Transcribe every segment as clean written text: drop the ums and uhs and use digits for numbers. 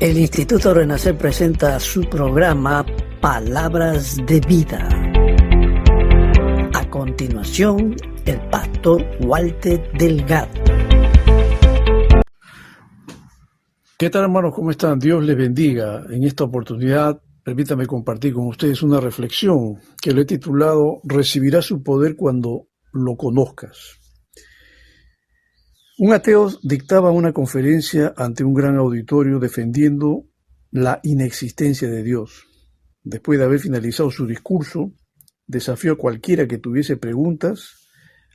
El Instituto Renacer presenta su programa Palabras de Vida. A continuación, el pastor Walter Delgado. ¿Qué tal, hermanos? ¿Cómo están? Dios les bendiga. En esta oportunidad, permítame compartir con ustedes una reflexión que lo he titulado "Recibirás su poder cuando lo conozcas". Un ateo dictaba una conferencia ante un gran auditorio defendiendo la inexistencia de Dios. Después de haber finalizado su discurso, desafió a cualquiera que tuviese preguntas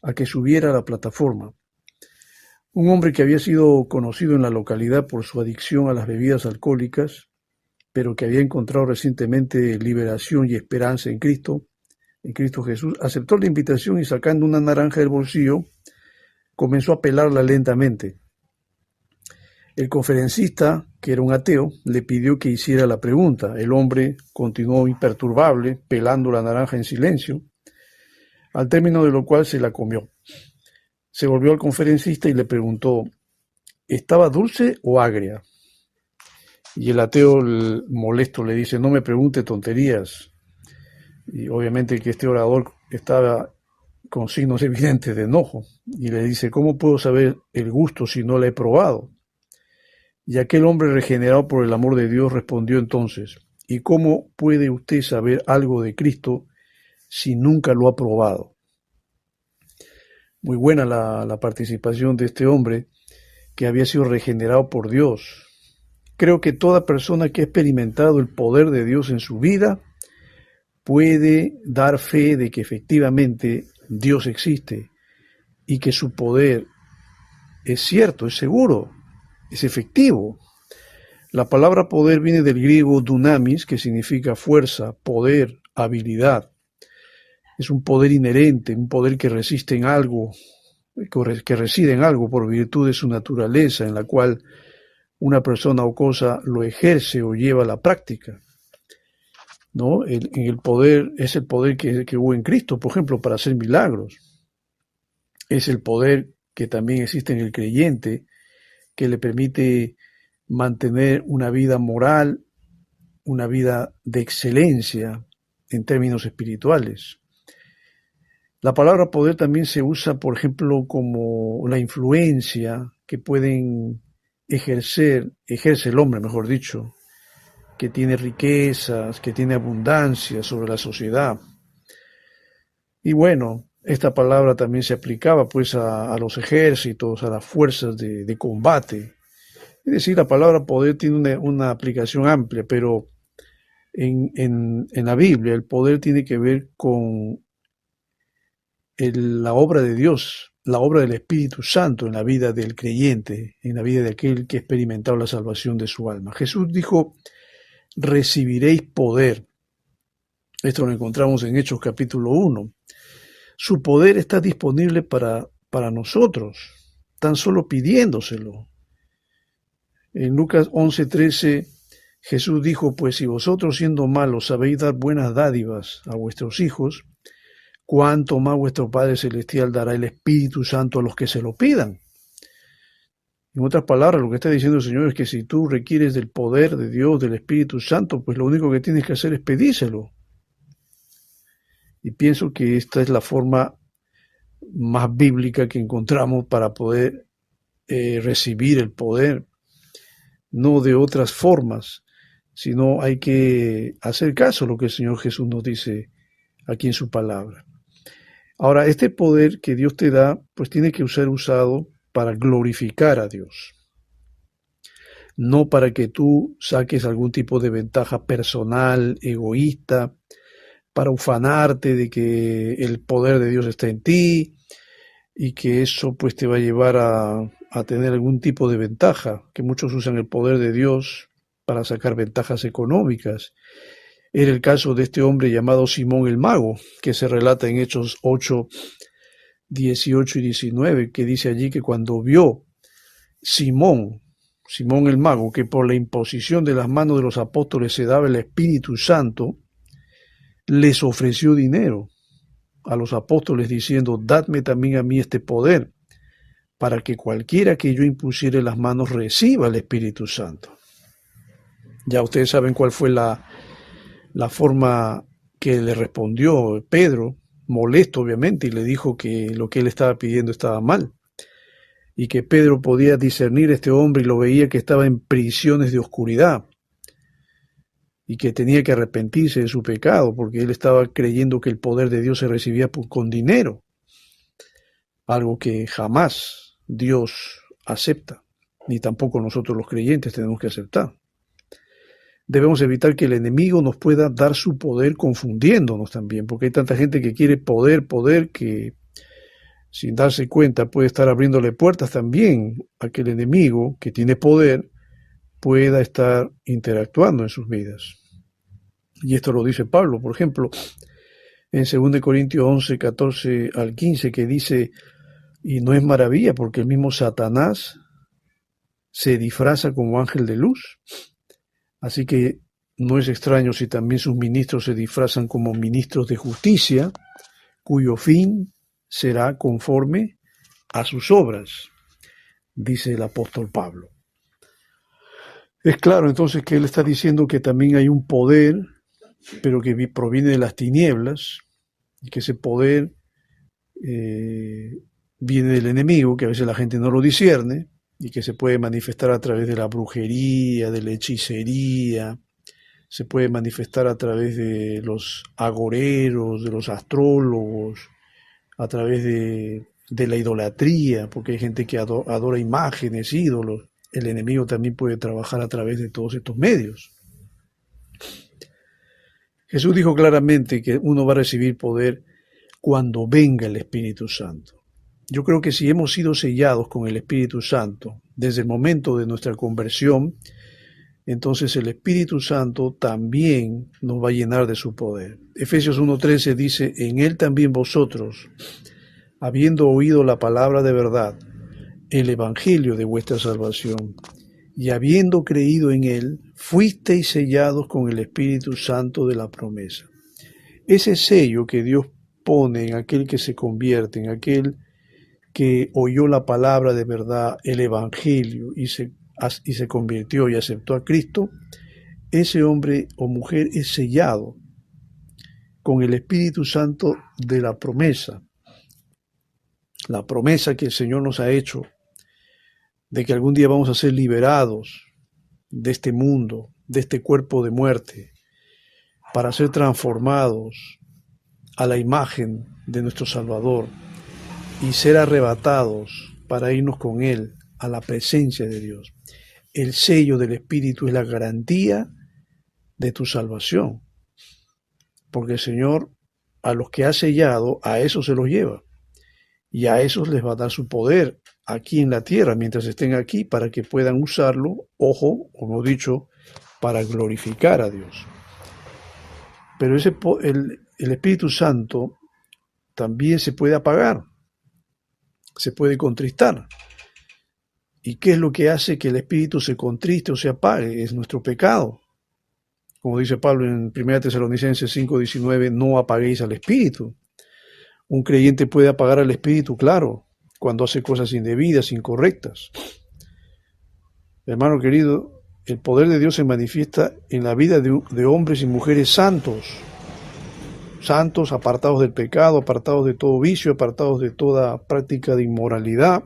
a que subiera a la plataforma. Un hombre que había sido conocido en la localidad por su adicción a las bebidas alcohólicas, pero que había encontrado recientemente liberación y esperanza en Cristo Jesús, aceptó la invitación y, sacando una naranja del bolsillo, comenzó a pelarla lentamente. El conferencista, que era un ateo, le pidió que hiciera la pregunta. El hombre continuó imperturbable, pelando la naranja en silencio, al término de lo cual se la comió. Se volvió al conferencista y le preguntó: ¿estaba dulce o agria? Y el ateo, molesto, le dice: no me pregunte tonterías. Y obviamente que este orador estaba con signos evidentes de enojo, y le dice: ¿cómo puedo saber el gusto si no la he probado? Y aquel hombre, regenerado por el amor de Dios, respondió entonces: ¿y cómo puede usted saber algo de Cristo si nunca lo ha probado? Muy buena la participación de este hombre que había sido regenerado por Dios. Creo que toda persona que ha experimentado el poder de Dios en su vida puede dar fe de que efectivamente Dios existe y que su poder es cierto, es seguro, es efectivo. La palabra poder viene del griego dunamis, que significa fuerza, poder, habilidad. Es un poder inherente, un poder que resiste en algo, que reside en algo por virtud de su naturaleza, en la cual una persona o cosa lo ejerce o lleva a la práctica. ¿No? El poder es el poder que hubo en Cristo, por ejemplo, para hacer milagros. Es el poder que también existe en el creyente, que le permite mantener una vida moral, una vida de excelencia en términos espirituales. La palabra poder también se usa, por ejemplo, como la influencia que ejerce el hombre, mejor dicho, que tiene riquezas, que tiene abundancia sobre la sociedad. Y bueno, esta palabra también se aplicaba pues a los ejércitos, a las fuerzas de combate. Es decir, la palabra poder tiene una aplicación amplia, pero en la Biblia el poder tiene que ver con la obra de Dios, la obra del Espíritu Santo en la vida del creyente, en la vida de aquel que ha experimentado la salvación de su alma. Jesús dijo: recibiréis poder. Esto lo encontramos en Hechos capítulo 1. Su poder está disponible para nosotros, tan solo pidiéndoselo. En Lucas 11:13, Jesús dijo: pues si vosotros, siendo malos, sabéis dar buenas dádivas a vuestros hijos, cuánto más vuestro Padre Celestial dará el Espíritu Santo a los que se lo pidan. En otras palabras, lo que está diciendo el Señor es que si tú requieres del poder de Dios, del Espíritu Santo, pues lo único que tienes que hacer es pedírselo. Y pienso que esta es la forma más bíblica que encontramos para poder recibir el poder, no de otras formas, sino hay que hacer caso a lo que el Señor Jesús nos dice aquí en su palabra. Ahora, este poder que Dios te da, pues tiene que ser usado para glorificar a Dios, no para que tú saques algún tipo de ventaja personal, egoísta, para ufanarte de que el poder de Dios está en ti y que eso pues te va a llevar a tener algún tipo de ventaja, que muchos usan el poder de Dios para sacar ventajas económicas. Era el caso de este hombre llamado Simón el Mago, que se relata en Hechos 8, 18 y 19, que dice allí que cuando vio Simón el Mago, que por la imposición de las manos de los apóstoles se daba el Espíritu Santo, les ofreció dinero a los apóstoles diciendo: dadme también a mí este poder, para que cualquiera que yo impusiere las manos reciba el Espíritu Santo. Ya ustedes saben cuál fue la forma que le respondió Pedro, molesto obviamente, y le dijo que lo que él estaba pidiendo estaba mal, y que Pedro podía discernir a este hombre y lo veía que estaba en prisiones de oscuridad, y que tenía que arrepentirse de su pecado, porque él estaba creyendo que el poder de Dios se recibía con dinero, algo que jamás Dios acepta, ni tampoco nosotros los creyentes tenemos que aceptar. Debemos evitar que el enemigo nos pueda dar su poder confundiéndonos también, porque hay tanta gente que quiere poder, que sin darse cuenta puede estar abriéndole puertas también a que el enemigo que tiene poder pueda estar interactuando en sus vidas. Y esto lo dice Pablo, por ejemplo, en 2 Corintios 11, 14 al 15, que dice, y no es maravilla porque el mismo Satanás se disfraza como ángel de luz. Así que no es extraño si también sus ministros se disfrazan como ministros de justicia, cuyo fin será conforme a sus obras, dice el apóstol Pablo. Es claro entonces que él está diciendo que también hay un poder, pero que proviene de las tinieblas, y que ese poder viene del enemigo, que a veces la gente no lo discierne, y que se puede manifestar a través de la brujería, de la hechicería, se puede manifestar a través de los agoreros, de los astrólogos, a través de la idolatría, porque hay gente que adora imágenes, ídolos. El enemigo también puede trabajar a través de todos estos medios. Jesús dijo claramente que uno va a recibir poder cuando venga el Espíritu Santo. Yo creo que si hemos sido sellados con el Espíritu Santo desde el momento de nuestra conversión, entonces el Espíritu Santo también nos va a llenar de su poder. Efesios 1:13 dice, en Él también vosotros, habiendo oído la palabra de verdad, el Evangelio de vuestra salvación, y habiendo creído en Él, fuisteis sellados con el Espíritu Santo de la promesa. Ese sello que Dios pone en aquel que se convierte, en aquel que oyó la palabra de verdad, el Evangelio, y se convirtió y aceptó a Cristo, ese hombre o mujer es sellado con el Espíritu Santo de la promesa que el Señor nos ha hecho, de que algún día vamos a ser liberados de este mundo, de este cuerpo de muerte, para ser transformados a la imagen de nuestro Salvador, y ser arrebatados para irnos con Él a la presencia de Dios. El sello del Espíritu es la garantía de tu salvación, porque el Señor a los que ha sellado, a esos se los lleva, y a esos les va a dar su poder aquí en la tierra, mientras estén aquí, para que puedan usarlo, ojo, como he dicho, para glorificar a Dios. Pero el Espíritu Santo también se puede apagar, se puede contristar. ¿Y qué es lo que hace que el Espíritu se contriste o se apague? Es nuestro pecado. Como dice Pablo en 1 Tesalonicenses 5:19, no apaguéis al Espíritu. Un creyente puede apagar al Espíritu, claro, cuando hace cosas indebidas, incorrectas. Hermano querido, el poder de Dios se manifiesta en la vida de hombres y mujeres santos, apartados del pecado, apartados de todo vicio, apartados de toda práctica de inmoralidad,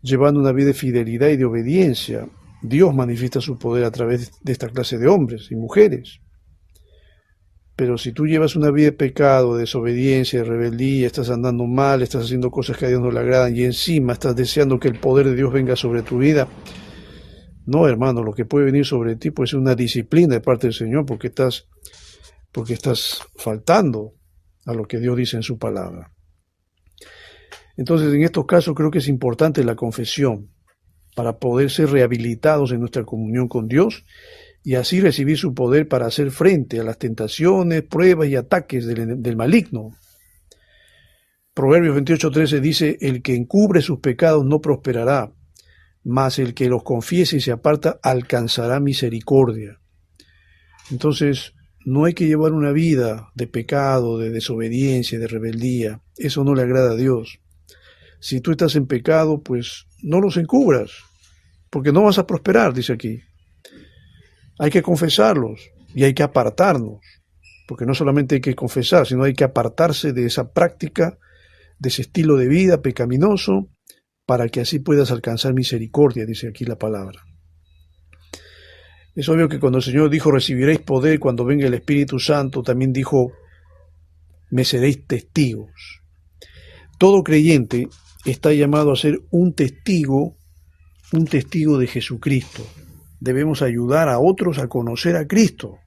llevando una vida de fidelidad y de obediencia. Dios manifiesta su poder a través de esta clase de hombres y mujeres. Pero si tú llevas una vida de pecado, de desobediencia, de rebeldía, estás andando mal, estás haciendo cosas que a Dios no le agradan y encima estás deseando que el poder de Dios venga sobre tu vida, no, hermano, lo que puede venir sobre ti puede ser una disciplina de parte del Señor porque estás faltando a lo que Dios dice en su palabra. Entonces, en estos casos creo que es importante la confesión para poder ser rehabilitados en nuestra comunión con Dios y así recibir su poder para hacer frente a las tentaciones, pruebas y ataques del maligno. Proverbios 28:13 dice, el que encubre sus pecados no prosperará, mas el que los confiese y se aparta alcanzará misericordia. Entonces, no hay que llevar una vida de pecado, de desobediencia, de rebeldía. Eso no le agrada a Dios. Si tú estás en pecado, pues no los encubras, porque no vas a prosperar, dice aquí. Hay que confesarlos y hay que apartarnos, porque no solamente hay que confesar, sino hay que apartarse de esa práctica, de ese estilo de vida pecaminoso, para que así puedas alcanzar misericordia, dice aquí la palabra. Es obvio que cuando el Señor dijo recibiréis poder cuando venga el Espíritu Santo, también dijo me seréis testigos. Todo creyente está llamado a ser un testigo de Jesucristo. Debemos ayudar a otros a conocer a Cristo.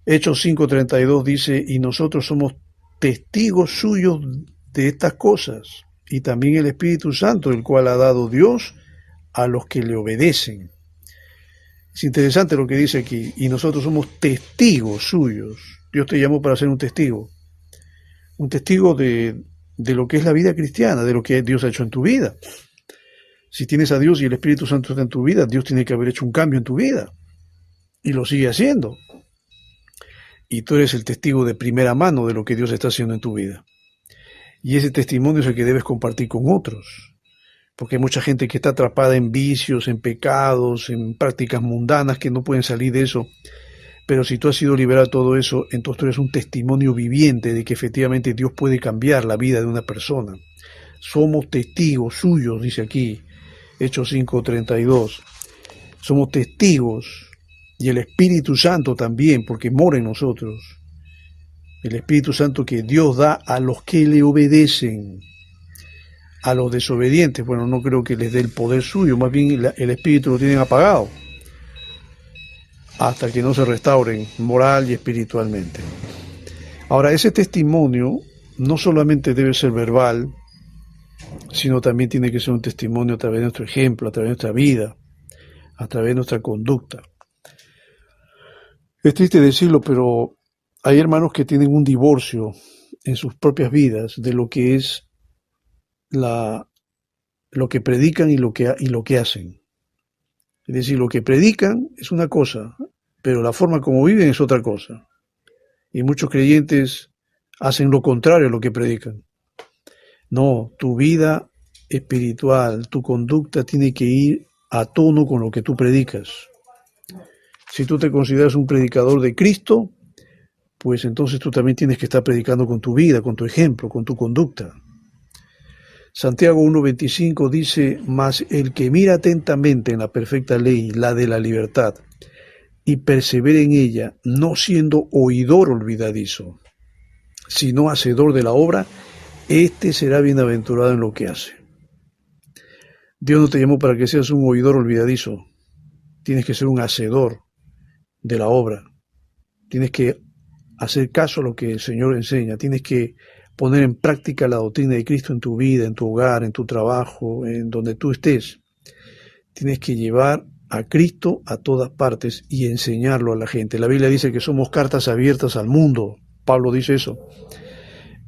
Hechos 5:32 dice, y nosotros somos testigos suyos de estas cosas, y también el Espíritu Santo, el cual ha dado Dios a los que le obedecen. Es interesante lo que dice aquí, y nosotros somos testigos suyos. Dios te llamó para ser un testigo de lo que es la vida cristiana, de lo que Dios ha hecho en tu vida. Si tienes a Dios y el Espíritu Santo está en tu vida, Dios tiene que haber hecho un cambio en tu vida, y lo sigue haciendo. Y tú eres el testigo de primera mano de lo que Dios está haciendo en tu vida. Y ese testimonio es el que debes compartir con otros. Porque hay mucha gente que está atrapada en vicios, en pecados, en prácticas mundanas que no pueden salir de eso. Pero si tú has sido liberado de todo eso, entonces tú eres un testimonio viviente de que efectivamente Dios puede cambiar la vida de una persona. Somos testigos suyos, dice aquí, Hechos 5:32. Somos testigos. Y el Espíritu Santo también, porque mora en nosotros. El Espíritu Santo que Dios da a los que le obedecen. A los desobedientes, bueno, no creo que les dé el poder suyo, más bien el Espíritu lo tienen apagado. Hasta que no se restauren moral y espiritualmente. Ahora, ese testimonio no solamente debe ser verbal, sino también tiene que ser un testimonio a través de nuestro ejemplo, a través de nuestra vida, a través de nuestra conducta. Es triste decirlo, pero hay hermanos que tienen un divorcio en sus propias vidas de lo que es lo que predican y lo que hacen. Es decir, lo que predican es una cosa, pero la forma como viven es otra cosa. Y muchos creyentes hacen lo contrario a lo que predican. No, tu vida espiritual, tu conducta tiene que ir a tono con lo que tú predicas. Si tú te consideras un predicador de Cristo, pues entonces tú también tienes que estar predicando con tu vida, con tu ejemplo, con tu conducta. Santiago 1:25 dice, mas el que mira atentamente en la perfecta ley, la de la libertad, y persevera en ella, no siendo oidor olvidadizo, sino hacedor de la obra, éste será bienaventurado en lo que hace. Dios no te llamó para que seas un oidor olvidadizo, tienes que ser un hacedor de la obra, tienes que hacer caso a lo que el Señor enseña, tienes que poner en práctica la doctrina de Cristo en tu vida, en tu hogar, en tu trabajo, en donde tú estés. Tienes que llevar a Cristo a todas partes y enseñarlo a la gente. La Biblia dice que somos cartas abiertas al mundo. Pablo dice eso.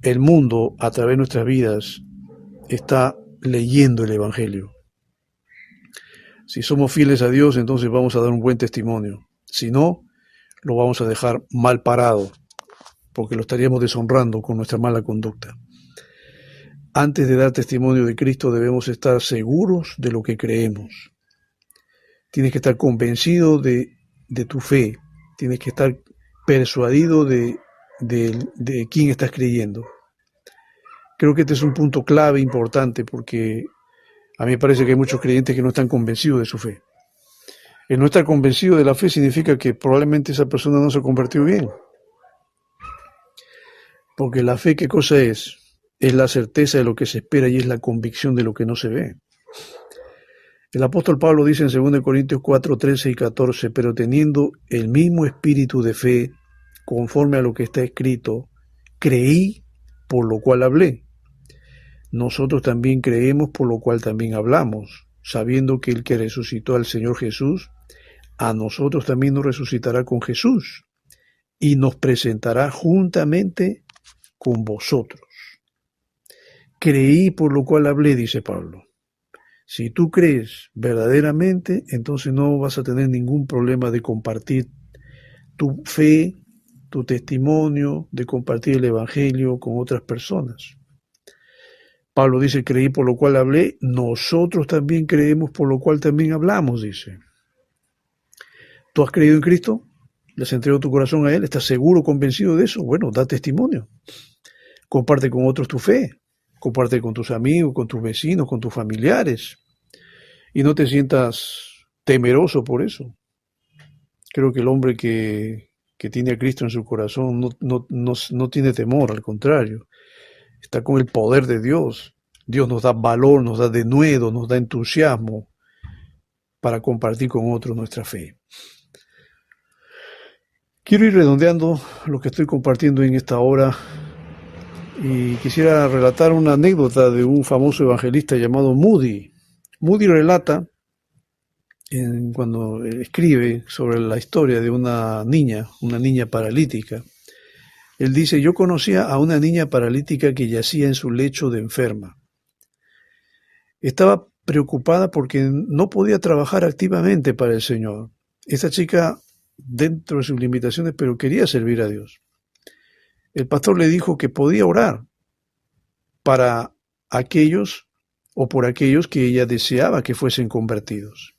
El mundo, a través de nuestras vidas, está leyendo el Evangelio. Si somos fieles a Dios, entonces vamos a dar un buen testimonio. Si no, lo vamos a dejar mal parado, porque lo estaríamos deshonrando con nuestra mala conducta. Antes de dar testimonio de Cristo debemos estar seguros de lo que creemos. Tienes que estar convencido de tu fe. Tienes que estar persuadido de quién estás creyendo. Creo que este es un punto clave, importante, porque a mí me parece que hay muchos creyentes que no están convencidos de su fe. El no estar convencido de la fe significa que probablemente esa persona no se convirtió bien. Porque la fe, ¿qué cosa es? Es la certeza de lo que se espera y es la convicción de lo que no se ve. El apóstol Pablo dice en 2 Corintios 4, 13 y 14, pero teniendo el mismo espíritu de fe, conforme a lo que está escrito, creí, por lo cual hablé. Nosotros también creemos, por lo cual también hablamos, sabiendo que el que resucitó al Señor Jesús, a nosotros también nos resucitará con Jesús y nos presentará juntamente con vosotros. Creí, por lo cual hablé, dice Pablo. Si tú crees verdaderamente, entonces no vas a tener ningún problema de compartir tu fe, tu testimonio, de compartir el Evangelio con otras personas. Pablo dice, creí por lo cual hablé, nosotros también creemos por lo cual también hablamos, dice. ¿Tú has creído en Cristo? ¿Le has entregado tu corazón a Él? ¿Estás seguro, convencido de eso? Bueno, da testimonio. Comparte con otros tu fe. Comparte con tus amigos, con tus vecinos, con tus familiares. Y no te sientas temeroso por eso. Creo que el hombre que tiene a Cristo en su corazón no tiene temor, al contrario. Está con el poder de Dios. Dios nos da valor, nos da denuedo, nos da entusiasmo para compartir con otros nuestra fe. Quiero ir redondeando lo que estoy compartiendo en esta hora y quisiera relatar una anécdota de un famoso evangelista llamado Moody. Moody relata, cuando escribe sobre la historia de una niña paralítica, él dice: yo conocía a una niña paralítica que yacía en su lecho de enferma. Estaba preocupada porque no podía trabajar activamente para el Señor. Esta chica, dentro de sus limitaciones, pero quería servir a Dios. El pastor le dijo que podía orar para aquellos o por aquellos que ella deseaba que fuesen convertidos.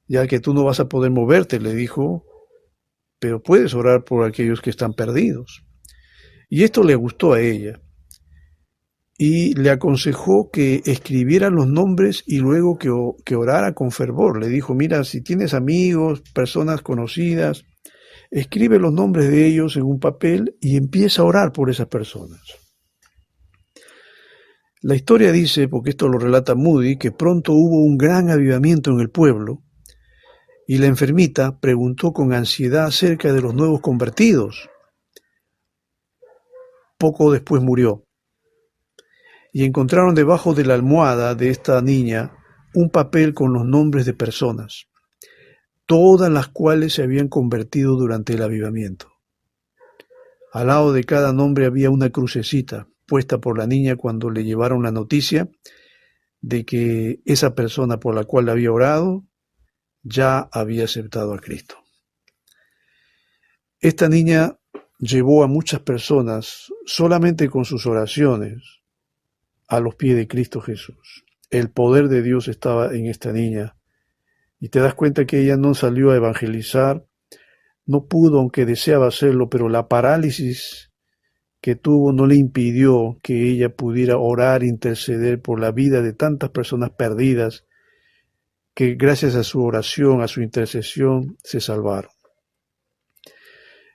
Ya que tú no vas a poder moverte, le dijo, pero puedes orar por aquellos que están perdidos. Y esto le gustó a ella. Y le aconsejó que escribiera los nombres y luego que orara con fervor. Le dijo: mira, si tienes amigos, personas conocidas, escribe los nombres de ellos en un papel y empieza a orar por esas personas. La historia dice, porque esto lo relata Moody, que pronto hubo un gran avivamiento en el pueblo y la enfermita preguntó con ansiedad acerca de los nuevos convertidos. Poco después murió. Y encontraron debajo de la almohada de esta niña un papel con los nombres de personas, todas las cuales se habían convertido durante el avivamiento. Al lado de cada nombre había una crucecita puesta por la niña cuando le llevaron la noticia de que esa persona por la cual había orado ya había aceptado a Cristo. Esta niña llevó a muchas personas solamente con sus oraciones a los pies de Cristo Jesús. El poder de Dios estaba en esta niña. Y te das cuenta que ella no salió a evangelizar, no pudo, aunque deseaba hacerlo, pero la parálisis que tuvo no le impidió que ella pudiera orar, interceder por la vida de tantas personas perdidas que gracias a su oración, a su intercesión, se salvaron.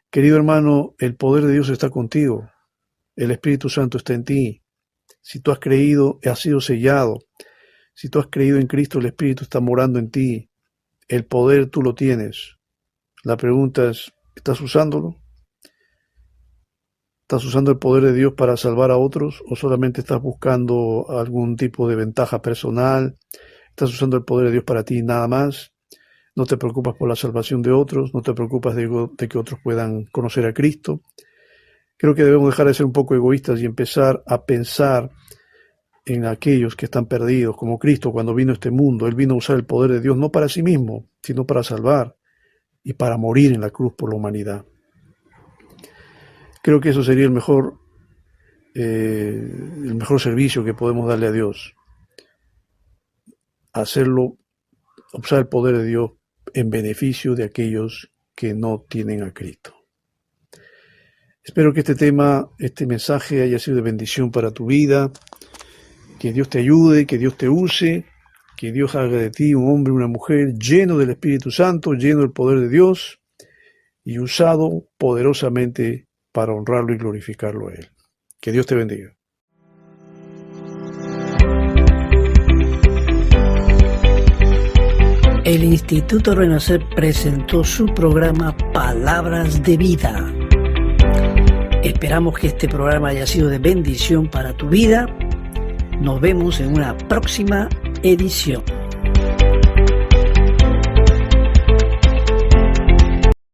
Querido hermano, el poder de Dios está contigo. El Espíritu Santo está en ti. Si tú has creído, has sido sellado. Si tú has creído en Cristo, el Espíritu está morando en ti. El poder tú lo tienes. La pregunta es, ¿estás usándolo? ¿Estás usando el poder de Dios para salvar a otros? ¿O solamente estás buscando algún tipo de ventaja personal? ¿Estás usando el poder de Dios para ti y nada más? ¿No te preocupas por la salvación de otros? ¿No te preocupas de que otros puedan conocer a Cristo? Creo que debemos dejar de ser un poco egoístas y empezar a pensar en aquellos que están perdidos, como Cristo cuando vino a este mundo. Él vino a usar el poder de Dios no para sí mismo, sino para salvar y para morir en la cruz por la humanidad. Creo que eso sería el mejor servicio que podemos darle a Dios. Hacerlo, usar el poder de Dios en beneficio de aquellos que no tienen a Cristo. Espero que este mensaje haya sido de bendición para tu vida, que Dios te ayude, que Dios te use, que Dios haga de ti un hombre, una mujer lleno del Espíritu Santo, lleno del poder de Dios y usado poderosamente para honrarlo y glorificarlo a Él. Que Dios te bendiga. El Instituto Renacer presentó su programa Palabras de Vida. Esperamos que este programa haya sido de bendición para tu vida. Nos vemos en una próxima edición.